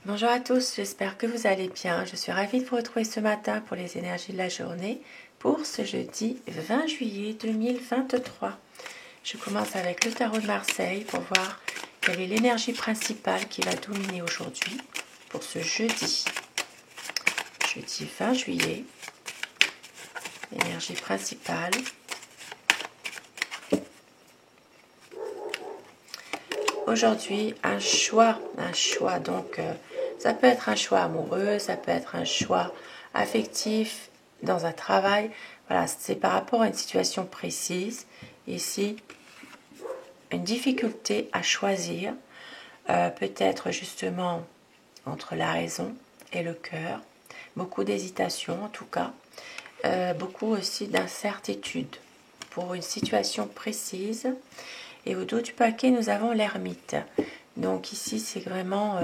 Bonjour à tous, j'espère que vous allez bien. Je suis ravie de vous retrouver ce matin pour les énergies de la journée pour ce jeudi 20 juillet 2023. Je commence avec le tarot de Marseille pour voir quelle est l'énergie principale qui va dominer aujourd'hui pour ce jeudi. Jeudi 20 juillet, l'énergie principale. Aujourd'hui, un choix, donc ça peut être un choix amoureux, ça peut être un choix affectif dans un travail. Voilà, c'est par rapport à une situation précise. Ici, une difficulté à choisir, peut-être justement entre la raison et le cœur. Beaucoup d'hésitation en tout cas, beaucoup aussi d'incertitude pour une situation précise. Et au dos du paquet, nous avons l'ermite. Donc ici, c'est vraiment,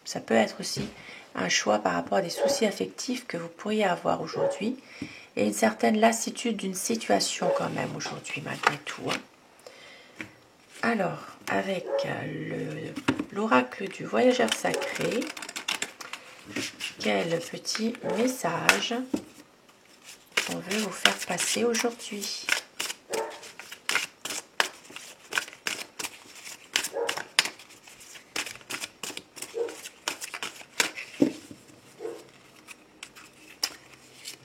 ça peut être aussi un choix par rapport à des soucis affectifs que vous pourriez avoir aujourd'hui. Et une certaine lassitude d'une situation quand même aujourd'hui, malgré tout. Alors, avec l'oracle du voyageur sacré, quel petit message on veut vous faire passer aujourd'hui ?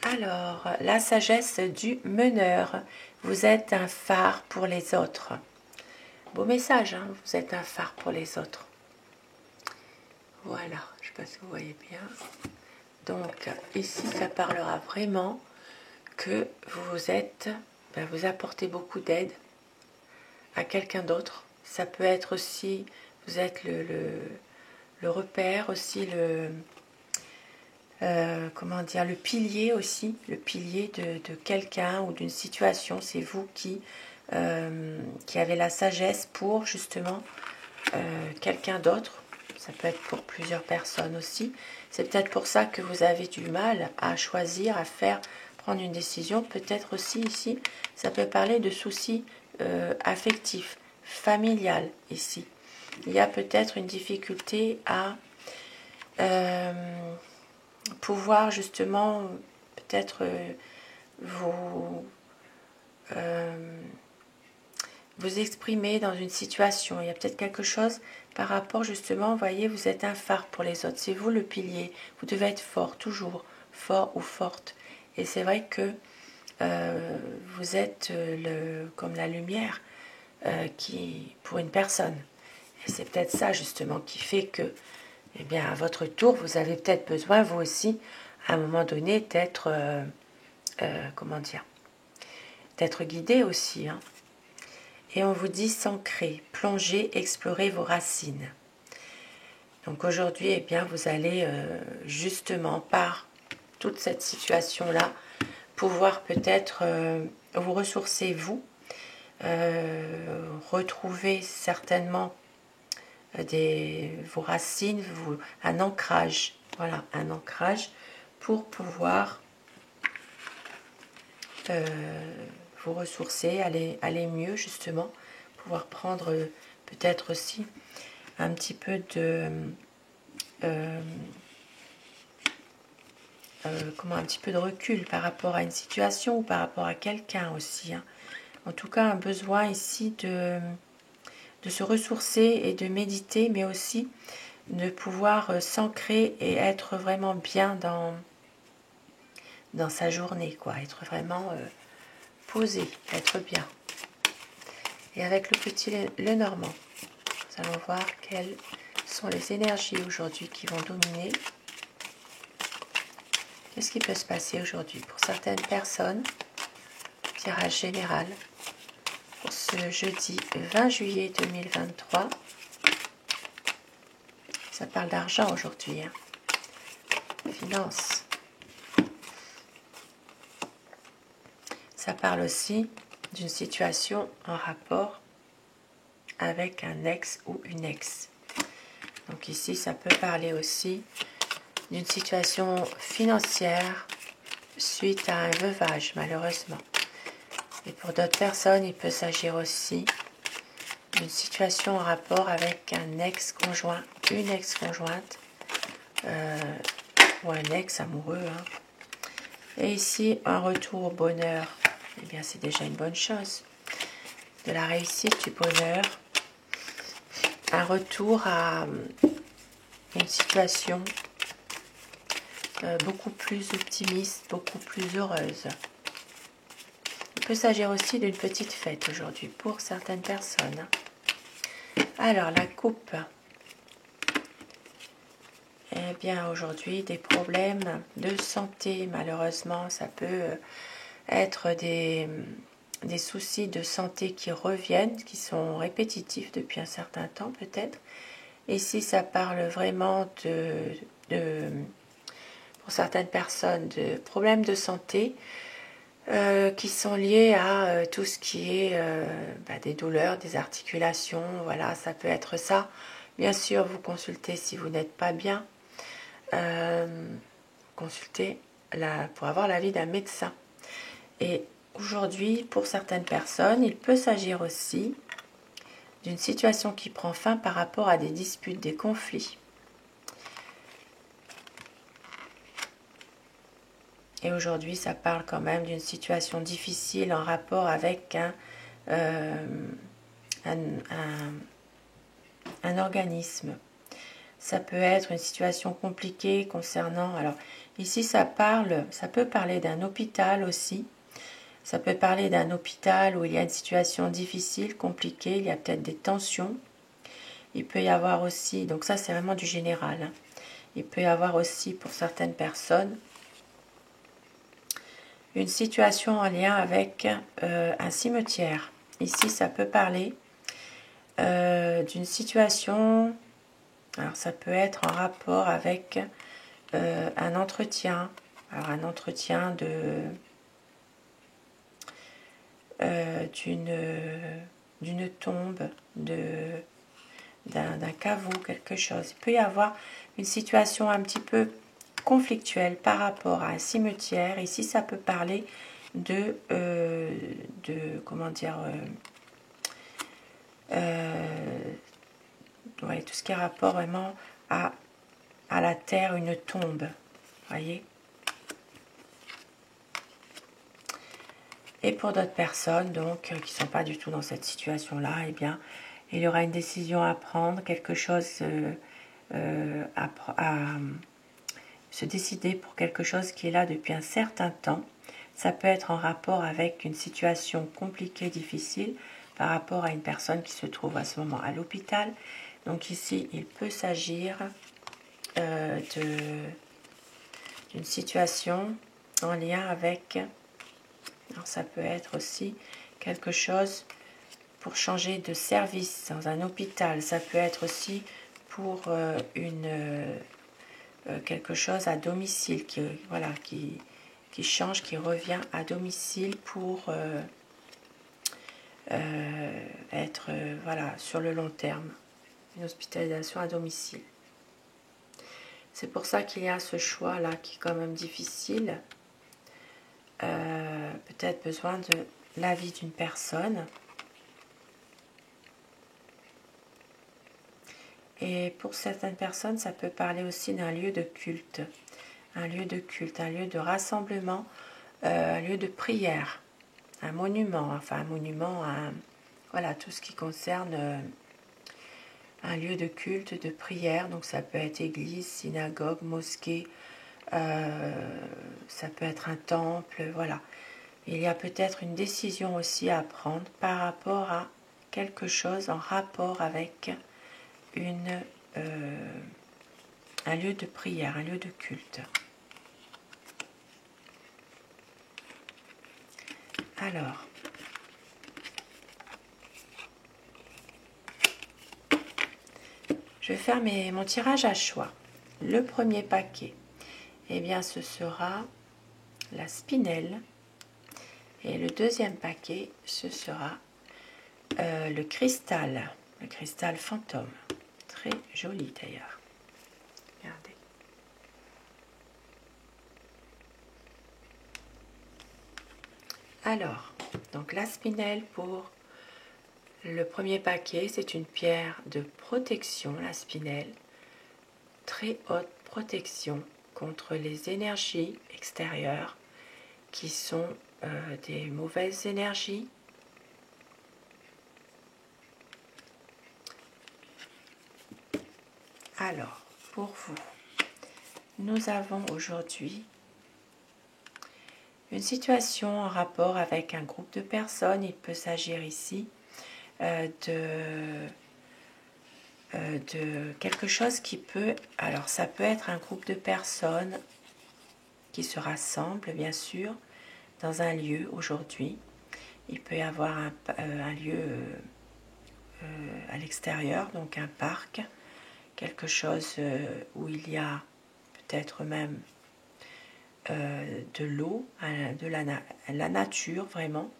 Alors, la sagesse du meneur. Vous êtes un phare pour les autres. Beau message, hein, vous êtes un phare pour les autres. Voilà, je ne sais pas si vous voyez bien. Donc, ici, ça parlera vraiment que vous êtes, vous apportez beaucoup d'aide à quelqu'un d'autre. Ça peut être aussi, vous êtes le repère, aussi le pilier aussi, le pilier de quelqu'un ou d'une situation. C'est vous qui avez la sagesse pour justement quelqu'un d'autre. Ça peut être pour plusieurs personnes aussi. C'est peut-être pour ça que vous avez du mal à choisir, à prendre une décision. Peut-être aussi ici, ça peut parler de soucis affectifs, familial ici. Il y a peut-être une difficulté à pouvoir justement peut-être vous exprimer dans une situation. Il y a peut-être quelque chose par rapport justement, vous voyez, vous êtes un phare pour les autres. C'est vous le pilier. Vous devez être fort, toujours fort ou forte. Et c'est vrai que vous êtes comme la lumière pour une personne. Et c'est peut-être ça justement qui fait que, eh bien, à votre tour, vous avez peut-être besoin, vous aussi, à un moment donné, d'être, d'être guidé aussi. Hein. Et on vous dit s'ancrer, plonger, explorer vos racines. Donc aujourd'hui, eh bien, vous allez justement, par toute cette situation-là, pouvoir peut-être vous ressourcer, vous, retrouver certainement vos racines, un ancrage. Voilà, un ancrage pour pouvoir vous ressourcer, aller mieux justement, pouvoir prendre peut-être aussi un petit peu de un petit peu de recul par rapport à une situation ou par rapport à quelqu'un aussi. Hein. En tout cas, un besoin ici de se ressourcer et de méditer, mais aussi de pouvoir s'ancrer et être vraiment bien dans sa journée, quoi. Être vraiment posé, être bien. Et avec le petit Lenormand, nous allons voir quelles sont les énergies aujourd'hui qui vont dominer. Qu'est-ce qui peut se passer aujourd'hui pour certaines personnes? Tirage général pour ce jeudi 20 juillet 2023. Ça parle d'argent aujourd'hui. Hein. Finance. Ça parle aussi d'une situation en rapport avec un ex ou une ex. Donc ici, ça peut parler aussi d'une situation financière suite à un veuvage, malheureusement. Et pour d'autres personnes, il peut s'agir aussi d'une situation en rapport avec un ex-conjoint, une ex-conjointe, ou un ex amoureux. Hein. Et ici, un retour au bonheur. Eh bien, c'est déjà une bonne chose. De la réussite, du bonheur. Un retour à une situation beaucoup plus optimiste, beaucoup plus heureuse. Il peut s'agir aussi d'une petite fête aujourd'hui pour certaines personnes. Alors, la coupe. Eh bien, aujourd'hui, des problèmes de santé, malheureusement, ça peut être des soucis de santé qui reviennent, qui sont répétitifs depuis un certain temps peut-être. Ici, ça parle vraiment pour certaines personnes, de problèmes de santé qui sont liés à tout ce qui est des douleurs, des articulations. Voilà, ça peut être ça. Bien sûr, vous consultez si vous n'êtes pas bien. Consulter pour avoir l'avis d'un médecin. Et aujourd'hui, pour certaines personnes, il peut s'agir aussi d'une situation qui prend fin par rapport à des disputes, des conflits. Et aujourd'hui, ça parle quand même d'une situation difficile en rapport avec un organisme. Ça peut être une situation compliquée concernant... Alors, ici, ça peut parler d'un hôpital aussi. Ça peut parler d'un hôpital où il y a une situation difficile, compliquée, il y a peut-être des tensions. Il peut y avoir aussi, donc ça c'est vraiment du général, hein. Il peut y avoir aussi pour certaines personnes une situation en lien avec un cimetière. Ici, ça peut parler d'une situation, alors ça peut être en rapport avec un entretien, alors un entretien d'une tombe, d'un caveau, quelque chose. Il peut y avoir une situation un petit peu conflictuelle par rapport à un cimetière. Ici, ça peut parler de comment dire, ouais, tout ce qui a rapport vraiment à la terre, une tombe, voyez. Et pour d'autres personnes, donc, qui ne sont pas du tout dans cette situation-là, eh bien, il y aura une décision à prendre, quelque chose à se décider pour quelque chose qui est là depuis un certain temps. Ça peut être en rapport avec une situation compliquée, difficile, par rapport à une personne qui se trouve à ce moment à l'hôpital. Donc ici, il peut s'agir d'une situation en lien avec... Alors ça peut être aussi quelque chose pour changer de service dans un hôpital. Ça peut être aussi pour quelque chose à domicile qui change, qui revient à domicile pour être sur le long terme. Une hospitalisation à domicile. C'est pour ça qu'il y a ce choix-là qui est quand même difficile. Peut-être besoin de l'avis d'une personne. Et pour certaines personnes, ça peut parler aussi d'un lieu de culte. Un lieu de culte, un lieu de rassemblement, un lieu de prière, un monument, voilà, tout ce qui concerne un lieu de culte, de prière. Donc ça peut être église, synagogue, mosquée, ça peut être un temple, voilà. Il y a peut-être une décision aussi à prendre par rapport à quelque chose en rapport avec un lieu de prière, un lieu de culte. Alors, je vais faire mon tirage à choix. Le premier paquet, eh bien, ce sera la spinelle. Et le deuxième paquet, ce sera le cristal fantôme. Très joli d'ailleurs. Regardez. Alors, donc la spinelle pour le premier paquet, c'est une pierre de protection, la spinelle. Très haute protection contre les énergies extérieures qui sont des mauvaises énergies. Alors, pour vous, nous avons aujourd'hui une situation en rapport avec un groupe de personnes. Il peut s'agir ici de quelque chose qui peut... Alors, ça peut être un groupe de personnes qui se rassemblent, bien sûr, dans un lieu aujourd'hui. Il peut y avoir un lieu à l'extérieur, donc un parc, quelque chose où il y a peut-être même de l'eau, de la nature vraiment.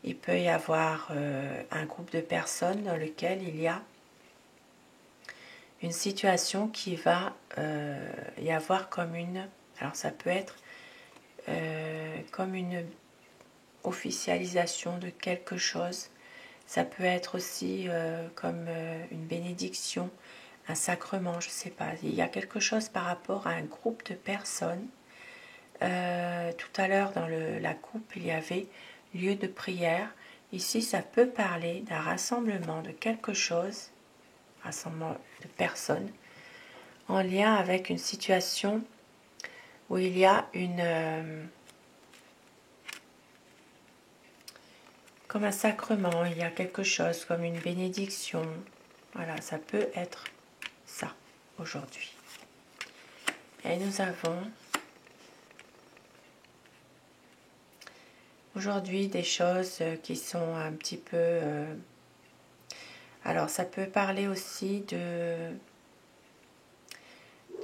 Il peut y avoir un groupe de personnes dans lequel il y a une situation qui va y avoir comme une... Alors ça peut être comme une officialisation de quelque chose. Ça peut être aussi comme une bénédiction, un sacrement, je ne sais pas. Il y a quelque chose par rapport à un groupe de personnes. Tout à l'heure, dans la coupe, il y avait lieu de prière. Ici, ça peut parler d'un rassemblement de quelque chose, rassemblement de personnes, en lien avec une situation où il y a une... comme un sacrement, il y a quelque chose comme une bénédiction. Voilà, ça peut être ça aujourd'hui. Et nous avons aujourd'hui des choses qui sont un petit peu... alors, ça peut parler aussi de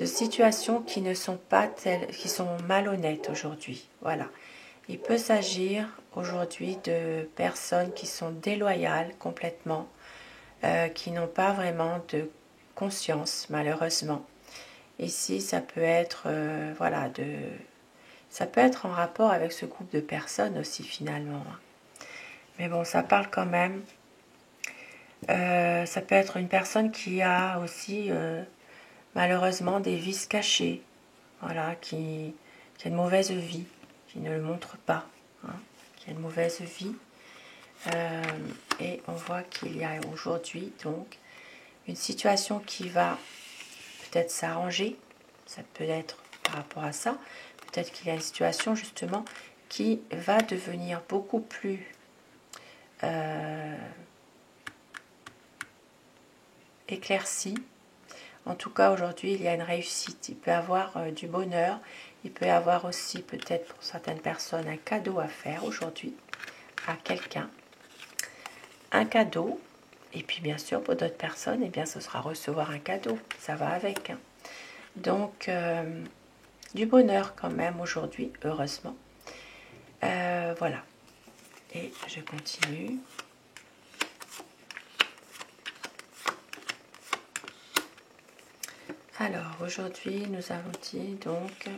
situations qui ne sont pas telles, qui sont malhonnêtes aujourd'hui. Voilà. Il peut s'agir aujourd'hui de personnes qui sont déloyales complètement, qui n'ont pas vraiment de conscience, malheureusement. Ici, ça peut être, voilà, ça peut être en rapport avec ce groupe de personnes aussi, finalement. Mais bon, ça parle quand même. Ça peut être une personne qui a aussi, malheureusement, des vices cachés, voilà, qui a une mauvaise vie, qui ne le montre pas, hein, qui a une mauvaise vie. Et on voit qu'il y a aujourd'hui donc une situation qui va peut-être s'arranger, ça peut être par rapport à ça, peut-être qu'il y a une situation justement qui va devenir beaucoup plus éclaircie. En tout cas aujourd'hui il y a une réussite, il peut y avoir du bonheur, il peut y avoir aussi peut-être pour certaines personnes un cadeau à faire aujourd'hui à quelqu'un, un cadeau. Et puis bien sûr pour d'autres personnes, eh bien ce sera recevoir un cadeau, ça va avec. Hein. Donc du bonheur quand même aujourd'hui, heureusement. Voilà. Et je continue. Alors aujourd'hui nous avons dit donc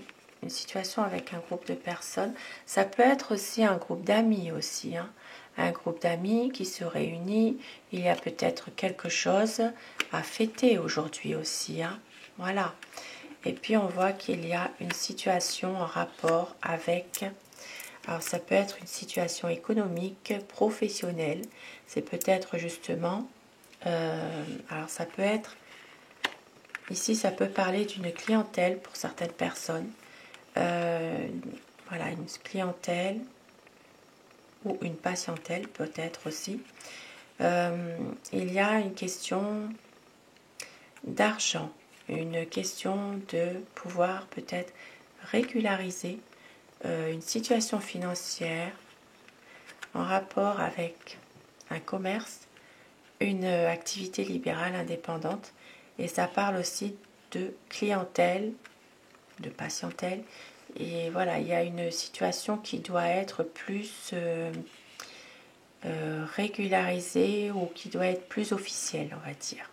une situation avec un groupe de personnes. Ça peut être aussi un groupe d'amis aussi. Hein. Un groupe d'amis qui se réunit. Il y a peut-être quelque chose à fêter aujourd'hui aussi. Hein. Voilà. Et puis on voit qu'il y a une situation en rapport avec... Alors ça peut être une situation économique, professionnelle. C'est peut-être justement... alors ça peut être... Ici ça peut parler d'une clientèle pour certaines personnes. Voilà, une clientèle ou une patientèle peut-être aussi. Il y a une question d'argent, une question de pouvoir peut-être régulariser une situation financière en rapport avec un commerce, une activité libérale indépendante, et ça parle aussi de clientèle, de patientèle, et voilà, il y a une situation qui doit être plus régularisée ou qui doit être plus officielle, on va dire.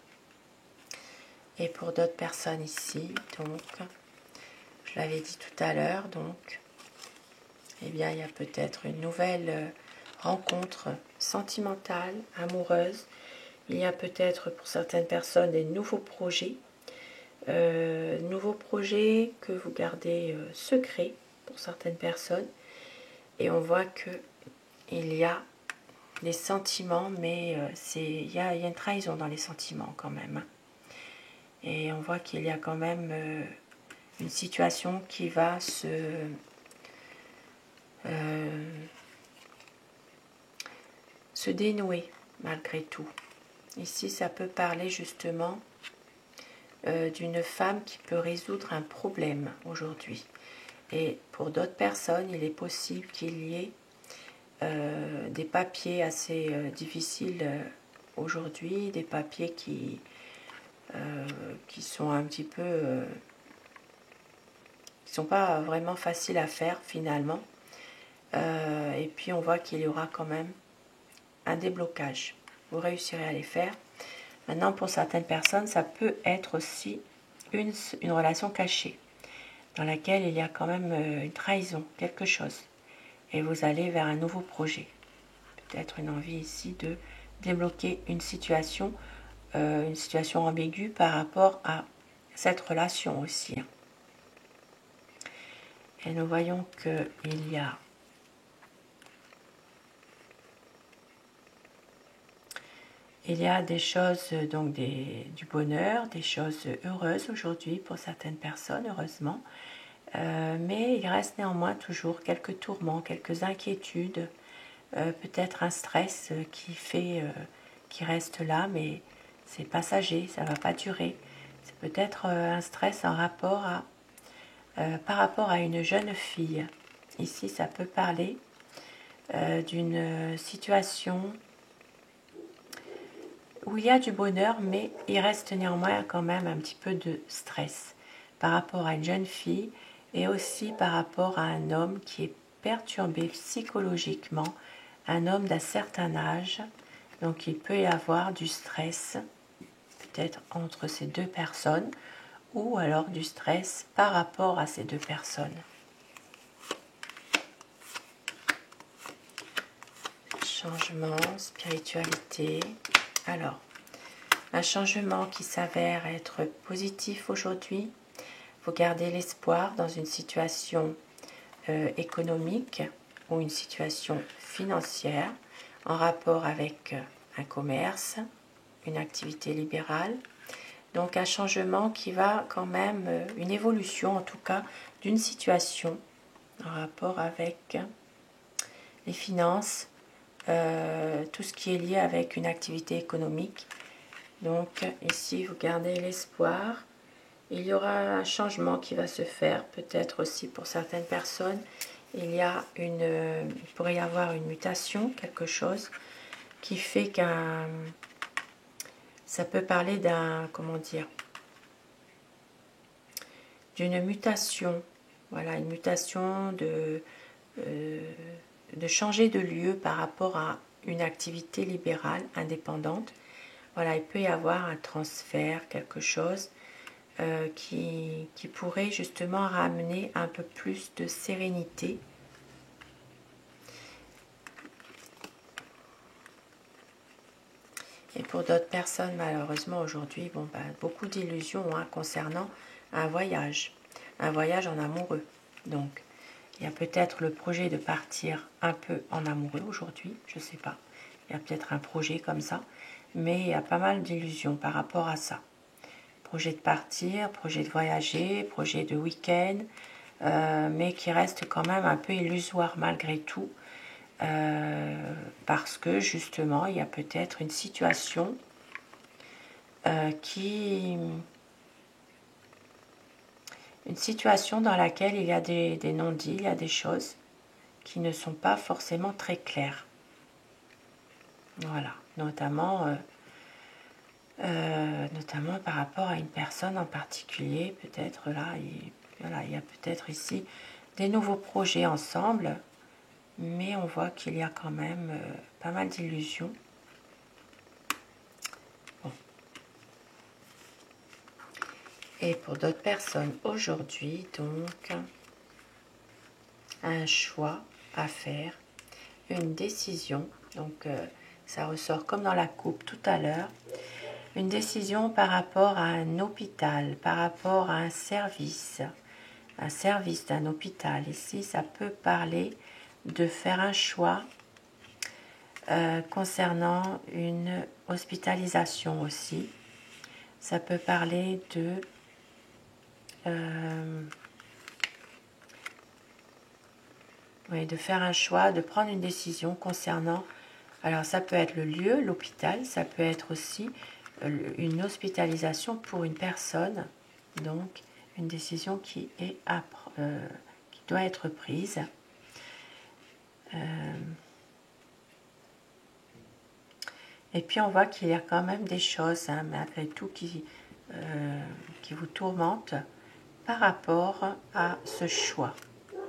Et pour d'autres personnes ici, donc, je l'avais dit tout à l'heure, donc, eh bien, il y a peut-être une nouvelle rencontre sentimentale, amoureuse. Il y a peut-être pour certaines personnes des nouveaux projets nouveau projet que vous gardez secret pour certaines personnes. Et on voit que il y a des sentiments, mais il y a une trahison dans les sentiments quand même. Et on voit qu'il y a quand même une situation qui va se dénouer malgré tout. Ici, ça peut parler justement d'une femme qui peut résoudre un problème aujourd'hui. Et pour d'autres personnes, il est possible qu'il y ait des papiers assez difficiles aujourd'hui, des papiers qui sont un petit peu... qui ne sont pas vraiment faciles à faire finalement. Et puis on voit qu'il y aura quand même un déblocage. Vous réussirez à les faire. Maintenant, pour certaines personnes, ça peut être aussi une relation cachée, dans laquelle il y a quand même une trahison, quelque chose. Et vous allez vers un nouveau projet. Peut-être une envie ici de débloquer une situation ambiguë par rapport à cette relation aussi. Et nous voyons qu'il y a des choses, donc du bonheur, des choses heureuses aujourd'hui pour certaines personnes, heureusement. Mais il reste néanmoins toujours quelques tourments, quelques inquiétudes, peut-être un stress qui reste là, mais c'est passager, ça ne va pas durer. C'est peut-être un stress par rapport à une jeune fille. Ici, ça peut parler d'une situation où il y a du bonheur, mais il reste néanmoins quand même un petit peu de stress par rapport à une jeune fille et aussi par rapport à un homme qui est perturbé psychologiquement, un homme d'un certain âge. Donc il peut y avoir du stress, peut-être entre ces deux personnes, ou alors du stress par rapport à ces deux personnes. Changement, spiritualité. Alors, un changement qui s'avère être positif aujourd'hui. Vous gardez l'espoir dans une situation économique ou une situation financière en rapport avec un commerce, une activité libérale. Donc un changement qui va quand même, une évolution en tout cas, d'une situation en rapport avec les finances, tout ce qui est lié avec une activité économique. Donc ici, vous gardez l'espoir. Il y aura un changement qui va se faire, peut-être aussi pour certaines personnes. Il pourrait y avoir une mutation, quelque chose qui fait ça peut parler d'une mutation. Voilà, une mutation de changer de lieu par rapport à une activité libérale, indépendante. Voilà, il peut y avoir un transfert, quelque chose qui pourrait justement ramener un peu plus de sérénité. Et pour d'autres personnes, malheureusement, aujourd'hui, beaucoup d'illusions concernant un voyage en amoureux. Donc, il y a peut-être le projet de partir un peu en amoureux aujourd'hui, je ne sais pas. Il y a peut-être un projet comme ça, mais il y a pas mal d'illusions par rapport à ça. Projet de partir, projet de voyager, projet de week-end, mais qui reste quand même un peu illusoire malgré tout, parce que justement, il y a peut-être une situation dans laquelle il y a des non-dits, il y a des choses qui ne sont pas forcément très claires. Voilà, notamment par rapport à une personne en particulier, peut-être là, il y a peut-être ici des nouveaux projets ensemble, mais on voit qu'il y a quand même pas mal d'illusions. Bon. Et pour d'autres personnes aujourd'hui, donc, un choix à faire, une décision. Donc, ça ressort comme dans la coupe tout à l'heure. une décision par rapport à un hôpital, par rapport à un service d'un hôpital. Ici, ça peut parler de faire un choix concernant une hospitalisation aussi. Ça peut parler de faire un choix, de prendre une décision concernant, alors ça peut être le lieu, l'hôpital, ça peut être aussi une hospitalisation pour une personne, donc une décision qui doit être prise. Et puis on voit qu'il y a quand même des choses, hein, malgré tout, qui vous tourmentent par rapport à ce choix.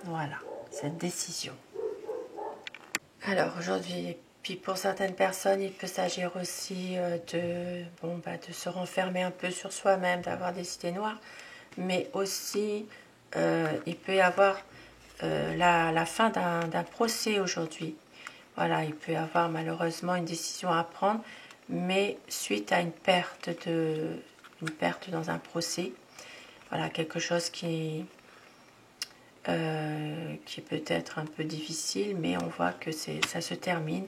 Voilà, cette décision. Alors aujourd'hui, puis pour certaines personnes, il peut s'agir aussi de se renfermer un peu sur soi-même, d'avoir des idées noires, mais aussi il peut y avoir la fin d'un procès aujourd'hui. Voilà, il peut y avoir malheureusement une décision à prendre, mais suite à une perte dans un procès. Voilà, quelque chose qui peut être un peu difficile, mais on voit que ça se termine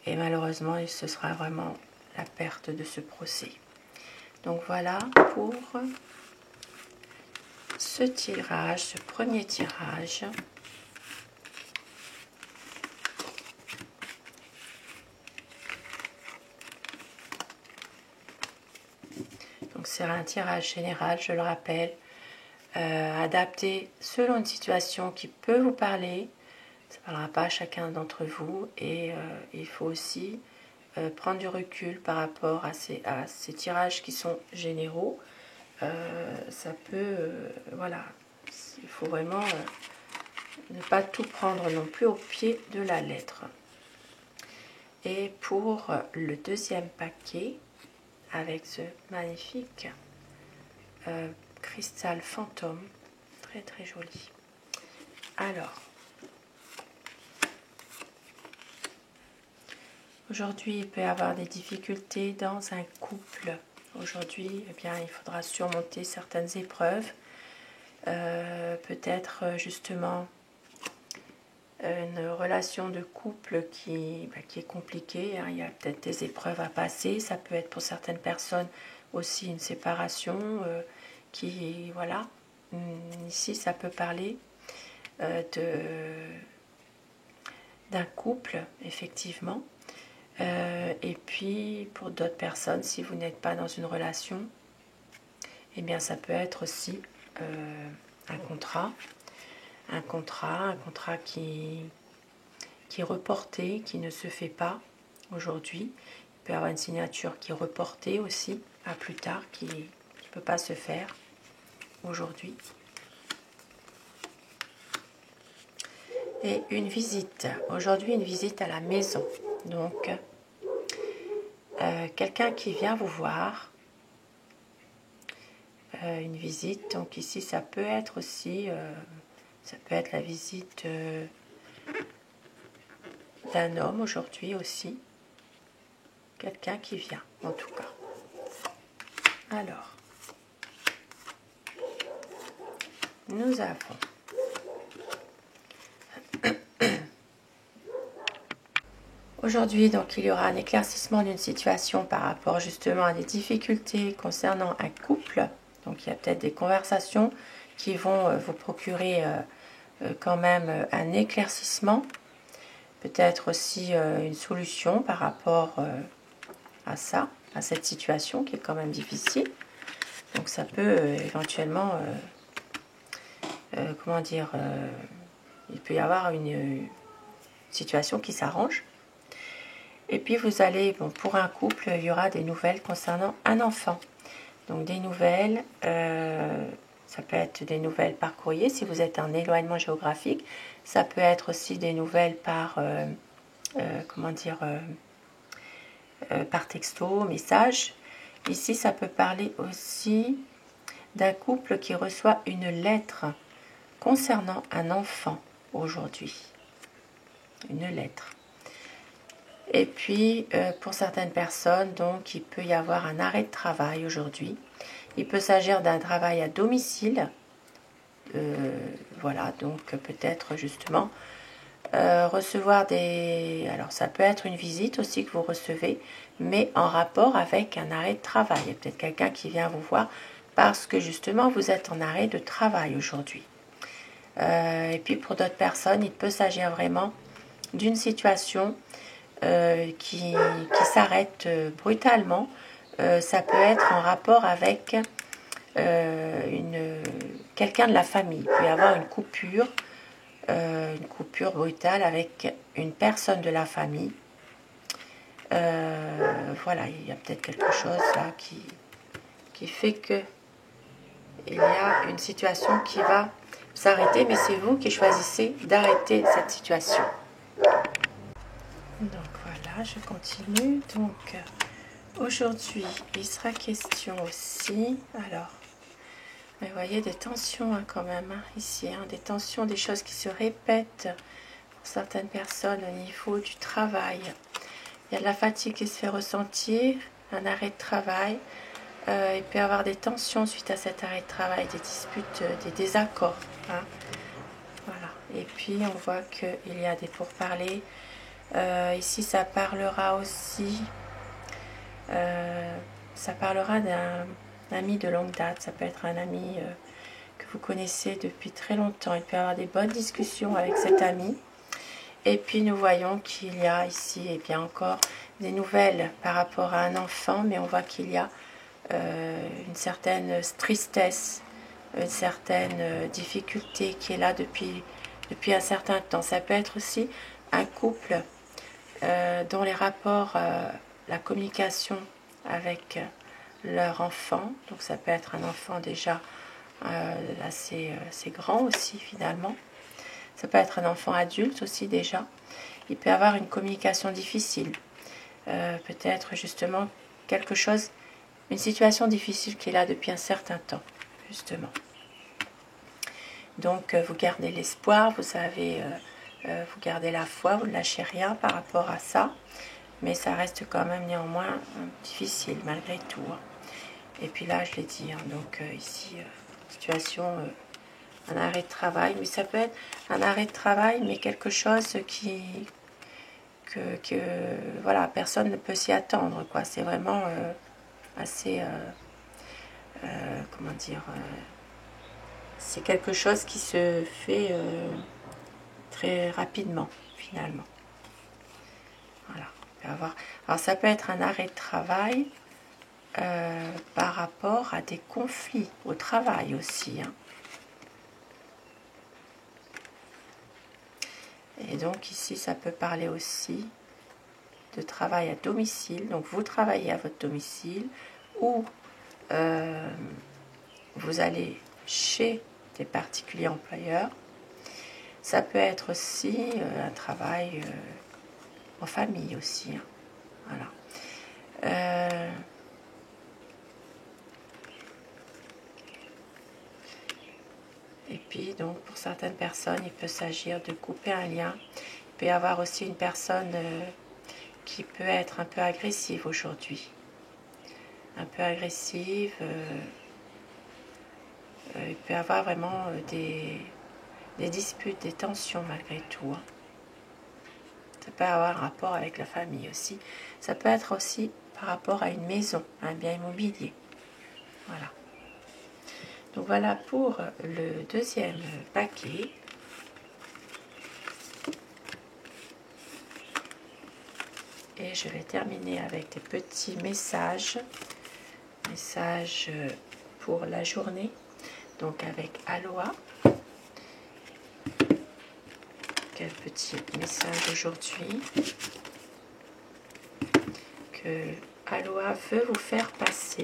et malheureusement ce sera vraiment la perte de ce procès. Donc voilà pour ce tirage, ce premier tirage. Donc c'est un tirage général, je le rappelle, adapté selon une situation qui peut vous parler. Ça ne parlera pas à chacun d'entre vous et il faut aussi prendre du recul par rapport à ces tirages qui sont généraux. Ça peut, voilà, il faut vraiment ne pas tout prendre non plus au pied de la lettre. Et pour le deuxième paquet, avec ce magnifique cristal fantôme, très très joli. Alors, aujourd'hui, il peut y avoir des difficultés dans un couple. Aujourd'hui, eh bien, il faudra surmonter certaines épreuves. Peut-être justement une relation de couple qui est compliquée. Hein. Il y a peut-être des épreuves à passer. Ça peut être pour certaines personnes aussi une séparation voilà. Ici, ça peut parler d'un couple, effectivement. Et puis, pour d'autres personnes, si vous n'êtes pas dans une relation, eh bien, ça peut être aussi un contrat qui est reporté, qui ne se fait pas aujourd'hui. Il peut y avoir une signature qui est reportée aussi à plus tard, qui ne peut pas se faire aujourd'hui. Et une visite. Aujourd'hui, une visite à la maison. Donc, quelqu'un qui vient vous voir. Une visite. Donc ici, ça peut être aussi... ça peut être la visite d'un homme aujourd'hui aussi. Quelqu'un qui vient, en tout cas. Alors, nous avons aujourd'hui, donc il y aura un éclaircissement d'une situation par rapport justement à des difficultés concernant un couple. Donc il y a peut-être des conversations qui vont vous procurer quand même un éclaircissement. Peut-être aussi une solution par rapport à ça, à cette situation qui est quand même difficile. Donc ça peut éventuellement, comment dire, il peut y avoir une situation qui s'arrange. Et puis vous allez, bon, pour un couple, il y aura des nouvelles concernant un enfant. Donc des nouvelles, ça peut être des nouvelles par courrier si vous êtes en éloignement géographique. Ça peut être aussi des nouvelles par, comment dire, par texto, message. Ici, ça peut parler aussi d'un couple qui reçoit une lettre concernant un enfant aujourd'hui. Une lettre. Et puis, pour certaines personnes, donc, il peut y avoir un arrêt de travail aujourd'hui. Il peut s'agir d'un travail à domicile. Voilà, donc peut-être justement recevoir des... Alors, ça peut être une visite aussi que vous recevez, mais en rapport avec un arrêt de travail. Il y a peut-être quelqu'un qui vient vous voir parce que justement, vous êtes en arrêt de travail aujourd'hui. Et puis, pour d'autres personnes, il peut s'agir vraiment d'une situation qui s'arrête brutalement. Ça peut être en rapport avec quelqu'un de la famille. Il peut y avoir une coupure brutale avec une personne de la famille. Voilà, il y a peut-être quelque chose là qui fait que il y a une situation qui va s'arrêter, mais c'est vous qui choisissez d'arrêter cette situation. Donc voilà, je continue. Donc aujourd'hui, il sera question aussi, alors, vous voyez des tensions hein, quand même, hein, ici, hein, des tensions, des choses qui se répètent pour certaines personnes au niveau du travail. Il y a de la fatigue qui se fait ressentir, un arrêt de travail. Il peut y avoir des tensions suite à cet arrêt de travail, des disputes, des désaccords. Hein. Voilà. Et puis on voit qu'il y a des pourparlers. Ici, ça parlera aussi, d'un ami de longue date. Ça peut être un ami que vous connaissez depuis très longtemps. Il peut y avoir des bonnes discussions avec cet ami. Et puis nous voyons qu'il y a ici, et bien encore, des nouvelles par rapport à un enfant, mais on voit qu'il y a une certaine tristesse, une certaine difficulté qui est là depuis un certain temps. Ça peut être aussi un couple dont les rapports, la communication avec leur enfant, donc ça peut être un enfant déjà assez grand aussi finalement, ça peut être un enfant adulte aussi déjà, il peut y avoir une communication difficile, peut-être justement quelque chose, une situation difficile qui est là depuis un certain temps, justement. Donc vous gardez l'espoir, vous savez, vous gardez la foi, vous ne lâchez rien par rapport à ça, mais ça reste quand même néanmoins difficile malgré tout. Et puis là, je l'ai dit, hein, donc ici, situation, un arrêt de travail, mais ça peut être un arrêt de travail, mais quelque chose que voilà, personne ne peut s'y attendre, quoi. C'est vraiment assez, comment dire, c'est quelque chose qui se fait très rapidement, finalement. Voilà. Alors ça peut être un arrêt de travail par rapport à des conflits au travail aussi. Hein. Et donc ici, ça peut parler aussi de travail à domicile. Donc vous travaillez à votre domicile ou vous allez chez des particuliers employeurs. Ça peut être aussi un travail en famille aussi. Hein. Voilà. Et puis, donc, pour certaines personnes, il peut s'agir de couper un lien. Il peut y avoir aussi une personne qui peut être un peu agressive aujourd'hui. Un peu agressive. Il peut y avoir vraiment des disputes, des tensions malgré tout. Hein. Ça peut avoir un rapport avec la famille aussi. Ça peut être aussi par rapport à une maison, à un bien immobilier. Voilà. Donc voilà pour le deuxième paquet. Et je vais terminer avec des petits messages. Messages pour la journée. Donc avec Aloha. Quel petit message aujourd'hui que Aloha veut vous faire passer.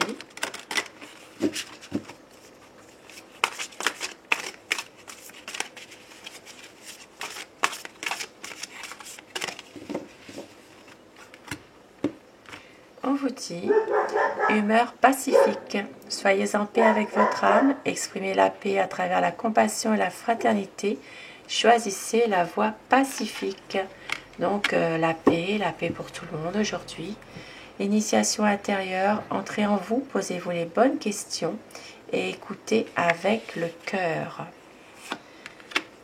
On vous dit, humeur pacifique, soyez en paix avec votre âme, exprimez la paix à travers la compassion et la fraternité, choisissez la voie pacifique. Donc la paix pour tout le monde aujourd'hui. Initiation intérieure, entrez en vous, posez-vous les bonnes questions et écoutez avec le cœur.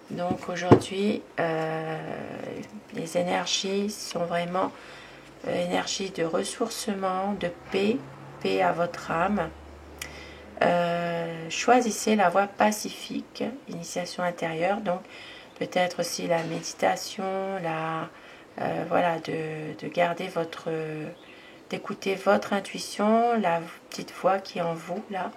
Donc aujourd'hui, les énergies sont vraiment énergie de ressourcement, de paix, paix à votre âme. Choisissez la voie pacifique, initiation intérieure, donc peut-être aussi la méditation, voilà, de garder d'écouter votre intuition, la petite voix qui est en vous là,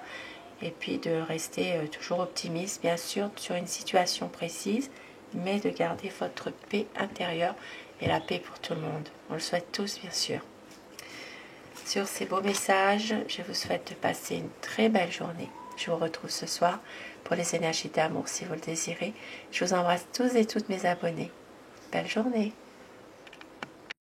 et puis de rester toujours optimiste, bien sûr, sur une situation précise, mais de garder votre paix intérieure et la paix pour tout le monde. On le souhaite tous, bien sûr. Sur ces beaux messages, je vous souhaite de passer une très belle journée. Je vous retrouve ce soir pour les énergies d'amour si vous le désirez. Je vous embrasse tous et toutes mes abonnés. Belle journée.